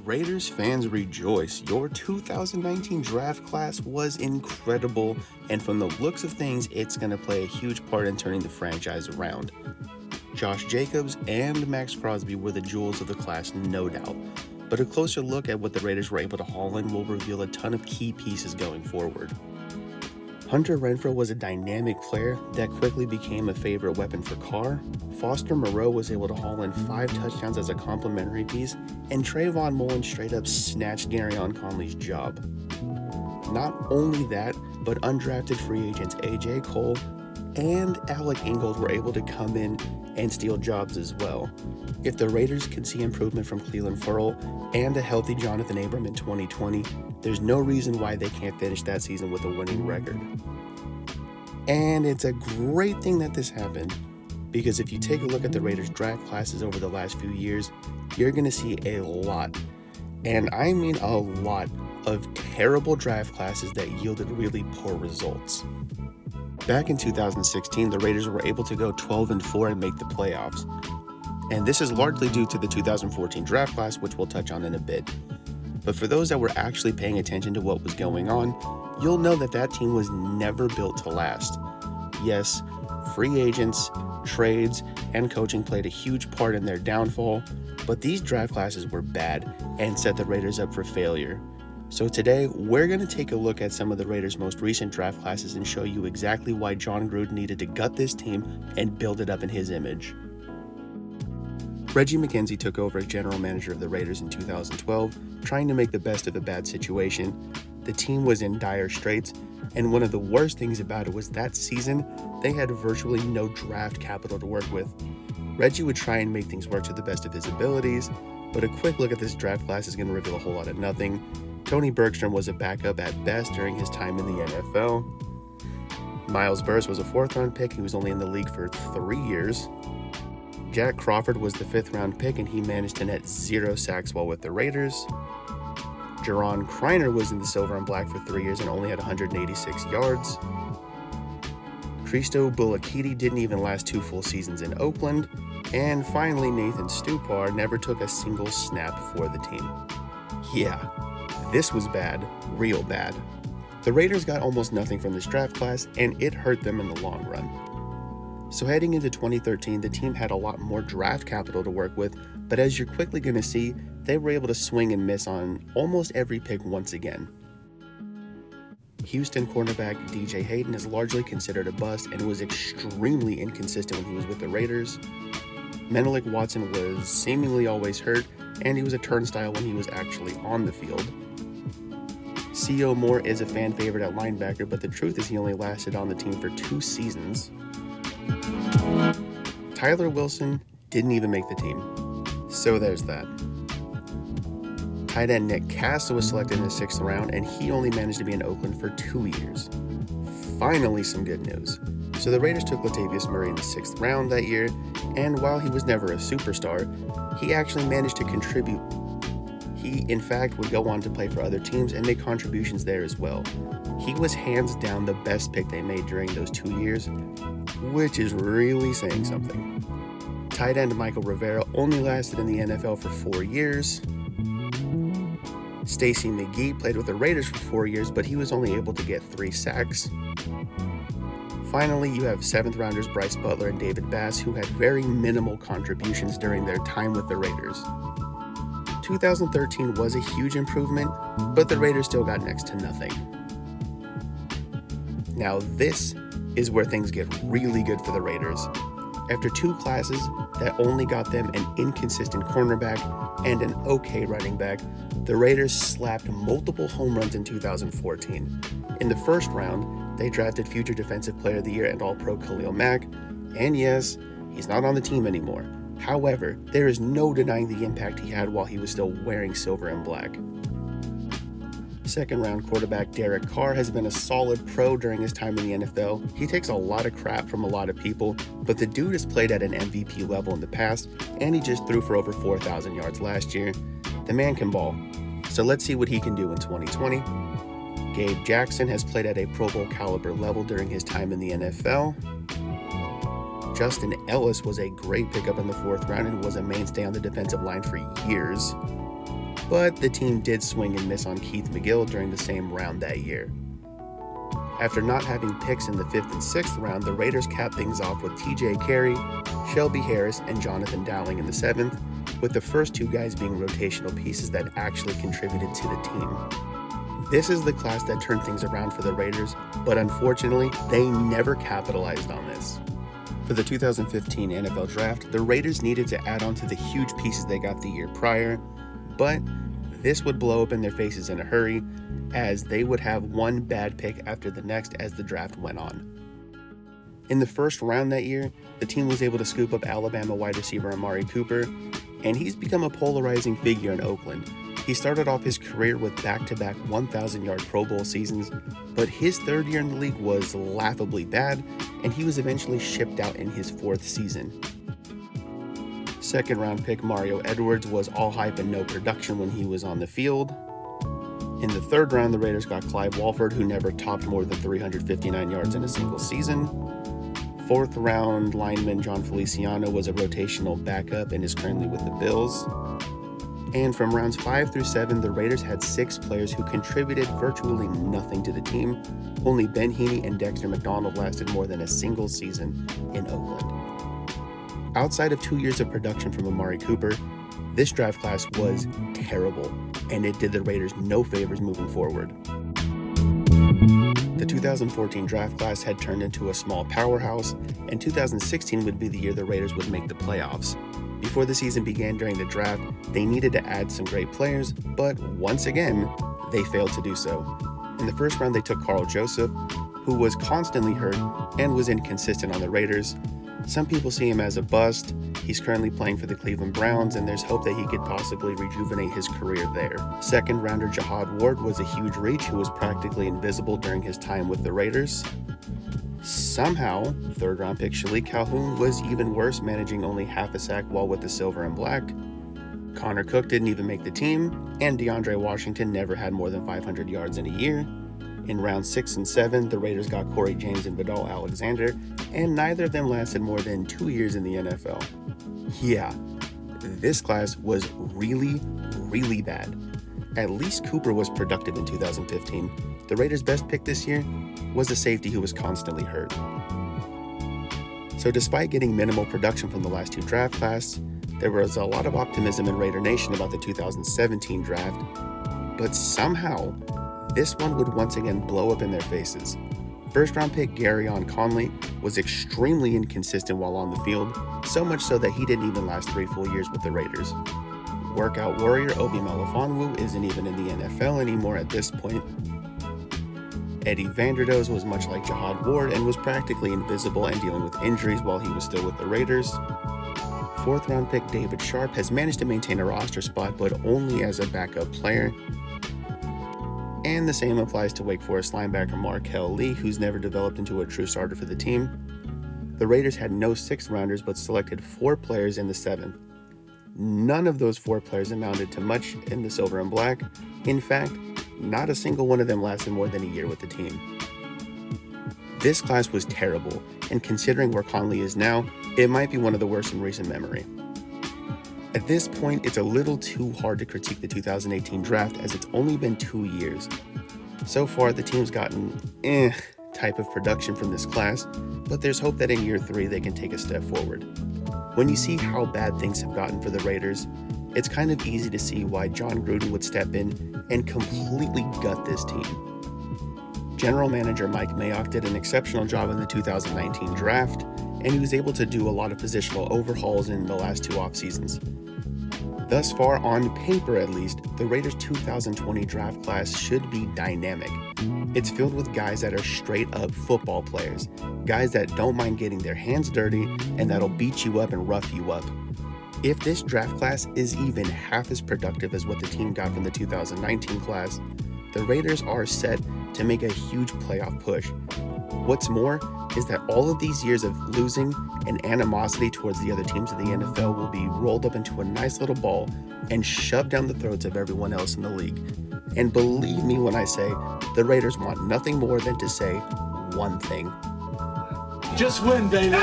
Raiders fans rejoice. Your 2019 draft class was incredible, and from the looks of things, it's going to play a huge part in turning the franchise around. Josh Jacobs and Max Crosby were the jewels of the class, no doubt, but a closer look at what the Raiders were able to haul in will reveal a ton of key pieces going forward. Hunter Renfrow was a dynamic player that quickly became a favorite weapon for Carr. Foster Moreau was able to haul in 5 touchdowns as a complimentary piece, and Trayvon Mullen straight up snatched Garyon Conley's job. Not only that, but undrafted free agents AJ Cole and Alec Ingold were able to come in and steal jobs as well. If the Raiders can see improvement from Clelin Ferrell and a healthy Jonathan Abram in 2020, there's no reason why they can't finish that season with a winning record. And it's a great thing that this happened, because if you take a look at the Raiders draft classes over the last few years, you're going to see a lot, and I mean a lot, of terrible draft classes that yielded really poor results. Back in 2016, the Raiders were able to go 12-4 and make the playoffs. And this is largely due to the 2014 draft class, which we'll touch on in a bit. But for those that were actually paying attention to what was going on, you'll know that that team was never built to last. Yes, free agents, trades, and coaching played a huge part in their downfall, but these draft classes were bad and set the Raiders up for failure. So today, we're going to take a look at some of the Raiders' most recent draft classes and show you exactly why Jon Gruden needed to gut this team and build it up in his image. Reggie McKenzie took over as general manager of the Raiders in 2012, trying to make the best of a bad situation. The team was in dire straits, and one of the worst things about it was that season, they had virtually no draft capital to work with. Reggie would try and make things work to the best of his abilities, but a quick look at this draft class is going to reveal a whole lot of nothing. Tony Bergstrom was a backup at best during his time in the NFL. Miles Burris was a 4th-round pick. He was only in the league for 3 years. Jack Crawford was the 5th-round pick, and he managed to net 0 sacks while with the Raiders. Jaron Kreiner was in the silver and black for 3 years and only had 186 yards. Christo Bulakidi didn't even last 2 full seasons in Oakland. And finally, Nathan Stupar never took a single snap for the team. Yeah, this was bad, real bad. The Raiders got almost nothing from this draft class, and it hurt them in the long run. So heading into 2013, the team had a lot more draft capital to work with, but as you're quickly going to see, they were able to swing and miss on almost every pick once again. Houston cornerback DJ Hayden is largely considered a bust and was extremely inconsistent when he was with the Raiders. Menelik Watson was seemingly always hurt, and he was a turnstile when he was actually on the field. C.O. Moore is a fan favorite at linebacker, but the truth is he only lasted on the team for 2 seasons. Tyler Wilson didn't even make the team, so there's that. Tight end Nick Castle was selected in the 6th round, and he only managed to be in Oakland for 2 years. Finally, some good news. So the Raiders took Latavius Murray in the 6th round that year, and while he was never a superstar, he actually managed to contribute. He, in fact, would go on to play for other teams and make contributions there as well. He was hands down the best pick they made during those 2 years, which is really saying something. Tight end Michael Rivera only lasted in the NFL for 4 years. Stacy McGee played with the Raiders for 4 years, but he was only able to get 3 sacks. Finally, you have 7th rounders Bryce Butler and David Bass, who had very minimal contributions during their time with the Raiders. 2013 was a huge improvement, but the Raiders still got next to nothing. Now this is where things get really good for the Raiders. After 2 classes that only got them an inconsistent cornerback and an okay running back, the Raiders slapped multiple home runs in 2014. In the 1st round, they drafted future Defensive Player of the Year and All-Pro Khalil Mack, and yes, he's not on the team anymore. However, there is no denying the impact he had while he was still wearing silver and black. 2nd round quarterback Derek Carr has been a solid pro during his time in the NFL. He takes a lot of crap from a lot of people, but the dude has played at an MVP level in the past, and he just threw for over 4,000 yards last year. The man can ball. So let's see what he can do in 2020. Gabe Jackson has played at a Pro Bowl caliber level during his time in the NFL. Justin Ellis was a great pickup in the 4th round and was a mainstay on the defensive line for years. but the team did swing and miss on Keith McGill during the same round that year. After not having picks in the 5th and 6th round, the Raiders capped things off with TJ Carey, Shelby Harris, and Jonathan Dowling in the 7th, with the first two guys being rotational pieces that actually contributed to the team. This is the class that turned things around for the Raiders, but unfortunately, they never capitalized on this. For the 2015 NFL Draft, the Raiders needed to add on to the huge pieces they got the year prior, but this would blow up in their faces in a hurry, as they would have one bad pick after the next as the draft went on. In the first round that year, the team was able to scoop up Alabama wide receiver Amari Cooper, and he's become a polarizing figure in Oakland. He started off his career with back-to-back 1,000-yard Pro Bowl seasons, but his third year in the league was laughably bad, and he was eventually shipped out in his 4th season. Second-round pick Mario Edwards was all hype and no production when he was on the field. In the 3rd round, the Raiders got Clive Walford, who never topped more than 359 yards in a single season. 4th round lineman John Feliciano was a rotational backup and is currently with the Bills. And from rounds 5 through 7, the Raiders had 6 players who contributed virtually nothing to the team. Only Ben Heaney and Dexter McDonald lasted more than a single season in Oakland. Outside of 2 years of production from Amari Cooper, this draft class was terrible, and it did the Raiders no favors moving forward. The 2014 draft class had turned into a small powerhouse, and 2016 would be the year the Raiders would make the playoffs. Before the season began during the draft, they needed to add some great players, but once again, they failed to do so. In the first round, they took Carl Joseph, who was constantly hurt and was inconsistent on the Raiders. Some people see him as a bust. He's currently playing for the Cleveland Browns, and there's hope that he could possibly rejuvenate his career there. Second rounder Jihad Ward was a huge reach who was practically invisible during his time with the Raiders. Somehow, third round pick Shalik Calhoun was even worse, managing only half a sack while with the Silver and Black. Connor Cook didn't even make the team, and DeAndre Washington never had more than 500 yards in a year. In rounds 6 and 7, the Raiders got Corey James and Vidal Alexander, and neither of them lasted more than 2 years in the NFL. Yeah, this class was really, really bad. At least Cooper was productive in 2015. The Raiders' best pick this year was a safety who was constantly hurt. So despite getting minimal production from the last 2 draft classes, there was a lot of optimism in Raider Nation about the 2017 draft, but somehow, this one would once again blow up in their faces. First round pick Garyon Conley was extremely inconsistent while on the field, so much so that he didn't even last 3 full years with the Raiders. Workout warrior Obi Melifonwu isn't even in the NFL anymore at this point. Eddie Vanderdoes was much like Jihad Ward and was practically invisible and dealing with injuries while he was still with the Raiders. 4th round pick David Sharp has managed to maintain a roster spot, but only as a backup player. And the same applies to Wake Forest linebacker Markel Lee, who's never developed into a true starter for the team. The Raiders had no 6th rounders, but selected 4 players in the 7th. None of those 4 players amounted to much in the Silver and Black. In fact, not a single one of them lasted more than a year with the team. This class was terrible, and considering where Conley is now, it might be one of the worst in recent memory. At this point, it's a little too hard to critique the 2018 draft as it's only been 2 years. So far, the team's gotten type of production from this class, but there's hope that in year 3 they can take a step forward. When you see how bad things have gotten for the Raiders, it's kind of easy to see why John Gruden would step in and completely gut this team. General manager Mike Mayock did an exceptional job in the 2019 draft, and he was able to do a lot of positional overhauls in the last 2 off seasons. Thus far, on paper at least, the Raiders' 2020 draft class should be dynamic. It's filled with guys that are straight up football players, guys that don't mind getting their hands dirty and that'll beat you up and rough you up. If this draft class is even half as productive as what the team got from the 2019 class, the Raiders are set to make a huge playoff push. What's more is that all of these years of losing and animosity towards the other teams in the NFL will be rolled up into a nice little ball and shoved down the throats of everyone else in the league. And believe me when I say, the Raiders want nothing more than to say one thing. Just win, baby.